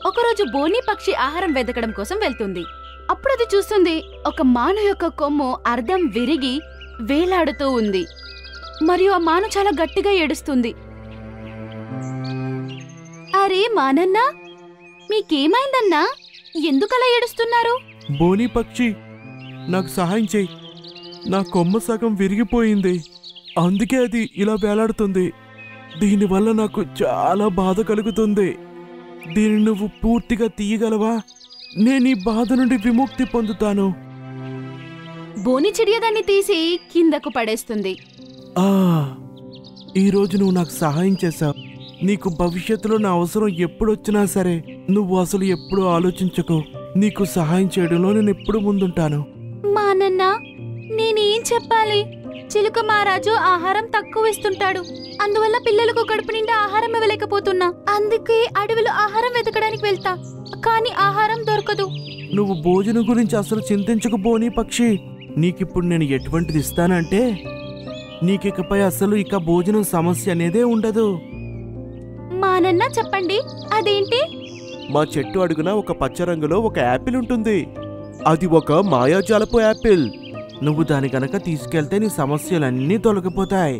ఒకరోజు బోని పక్షి ఆహారం వెతకడం కోసం వెళ్తుంది. అప్పుడు అది చూస్తుంది, ఒక మాను యొక్క కొమ్ము అర్ధం విరిగి వేలాడుతూ ఉంది. మరియు ఆ మాను చాలా గట్టిగా ఏడుస్తుంది. అరే మానన్నా, మీకేమైందన్నా? ఎందుకలా ఏడుస్తున్నారు? బోని పక్షి, నాకు సహాయం చెయ్యి. నా కొమ్మ సగం విరిగిపోయింది, అందుకే అది ఇలా వేలాడుతుంది. దీనివల్ల నాకు చాలా బాధ కలుగుతుంది. దీన్ని నువ్వు పూర్తిగా తీయగలవా? నేను ఈ బాధ నుండి విముక్తి పొందుతాను. బోని చిడియ దాన్ని తీసి కిందకు పడేస్తుంది. ఈరోజు నువ్వు నాకు సహాయం చేశావు. నీకు భవిష్యత్తులో నా అవసరం ఎప్పుడొచ్చినా సరే నువ్వు అసలు ఎప్పుడూ ఆలోచించకు. నీకు సహాయం చేయడంలో నేను ఎప్పుడు ముందుంటాను. మానన్నా, నేనేం చెప్పాలి? చిలుక మహారాజు ఆహారం తక్కువ ఇస్తుంటాడు. అందువల్ల పిల్లలకు కడుపు నిండా ఆహారం ఇవ్వలేకపోతున్నా. అందుకే అడవిలో ఆహారం వెతకడానికి వెళ్తా, కానీ ఆహారం దొరకదు. నువ్వు భోజనం గురించి అసలు చింతించకు బోని పక్షి. నీకిప్పుడు నేను ఎటువంటిది ఇస్తానంటే నీకికపై అసలు ఇక భోజనం సమస్య అనేదే ఉండదు. మానన్నా చెప్పండి, అదేంటి? మా చెట్టు అడుగున ఒక పచ్చ రంగులో ఒక యాపిల్ ఉంటుంది. అది ఒక మాయాజాలపు యాపిల్. నువ్వు దాని గనక తీసుకెళ్తే నీ సమస్యలన్నీ తొలగిపోతాయి.